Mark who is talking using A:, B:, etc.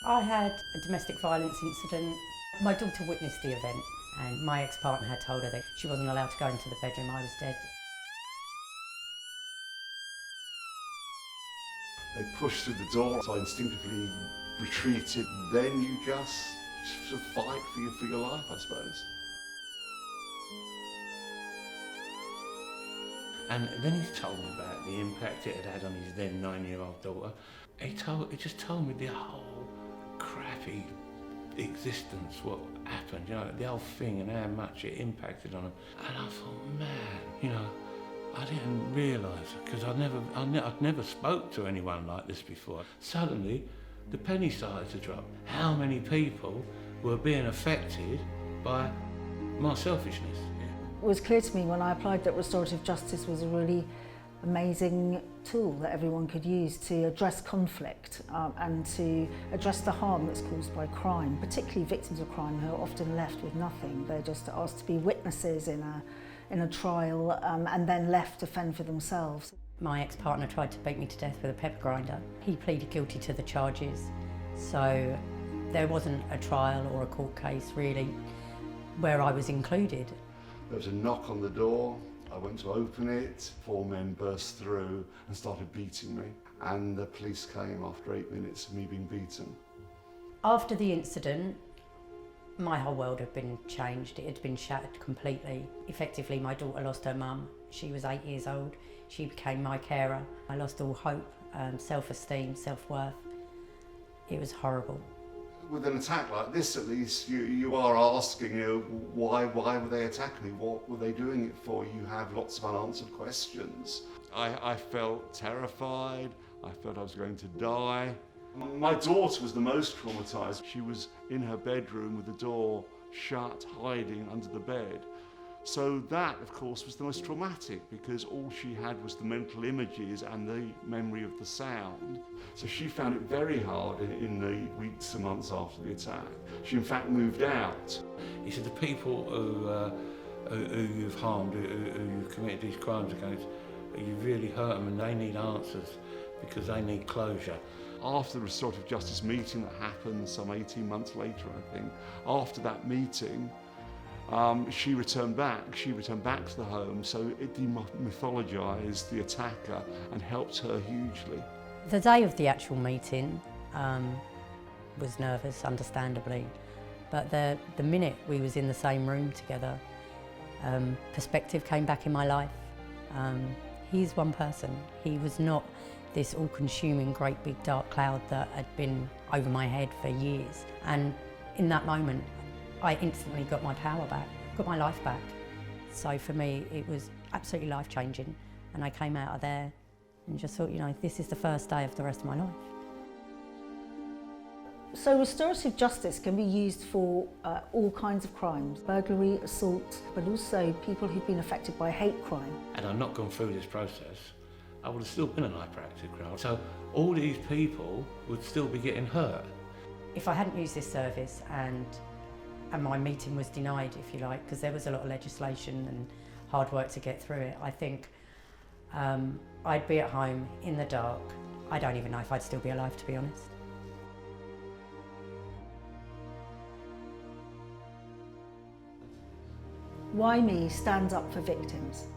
A: I had a domestic violence incident. My daughter witnessed the event and my ex-partner had told her that she wasn't allowed to go into the bedroom. I was dead.
B: They pushed through the door, so I instinctively retreated. Then you just sort of fight for your life, I suppose.
C: And then he told me about the impact it had on his then 9-year-old daughter. He just told me the whole crappy existence, what happened, you know, the whole thing and how much it impacted on him. And I thought, man, I didn't realise, because I'd never spoke to anyone like this before. Suddenly, the penny started to drop. How many people were being affected by my selfishness?
D: It was clear to me when I applied that restorative justice was a really amazing tool that everyone could use to address conflict and to address the harm that's caused by crime, particularly victims of crime who are often left with nothing. They're just asked to be witnesses in a trial and then left to fend for themselves.
A: My ex-partner tried to beat me to death with a pepper grinder. He pleaded guilty to the charges, so there wasn't a trial or a court case really where I was included.
B: There was a knock on the door. I went to open it. 4 men burst through and started beating me. And the police came after 8 minutes of me being beaten.
A: After the incident, my whole world had been changed. It had been shattered completely. Effectively, my daughter lost her mum. She was 8 years old. She became my carer. I lost all hope, self-esteem, self-worth. It was horrible.
B: With an attack like this, at least, you are asking, why were they attacking me? What were they doing it for? You have lots of unanswered questions. I felt terrified. I felt I was going to die. My daughter was the most traumatised. She was in her bedroom with the door shut, hiding under the bed. So that, of course, was the most traumatic because all she had was the mental images and the memory of the sound. So she found it very hard in the weeks and months after the attack. She, in fact, moved out.
C: He said, the people who you've harmed, who you've committed these crimes against, you really hurt them and they need answers because they need closure.
B: After the restorative justice meeting that happened some 18 months later, I think, after that meeting, she returned back to the home, so it demythologised the attacker and helped her hugely.
A: The day of the actual meeting was nervous, understandably, but the minute we was in the same room together, perspective came back in my life. He's one person. He was not this all-consuming great big dark cloud that had been over my head for years. And in that moment, I instantly got my power back, got my life back. So for me, it was absolutely life-changing. And I came out of there and just thought, this is the first day of the rest of my life.
D: So restorative justice can be used for all kinds of crimes, burglary, assault, but also people who've been affected by hate crime.
C: And I'd not gone through this process, I would have still been an hyperactive criminal. So all these people would still be getting hurt.
A: If I hadn't used this service and my meeting was denied, if you like, because there was a lot of legislation and hard work to get through it, I think I'd be at home in the dark. I don't even know if I'd still be alive, to be honest.
D: Why Me stands up for victims.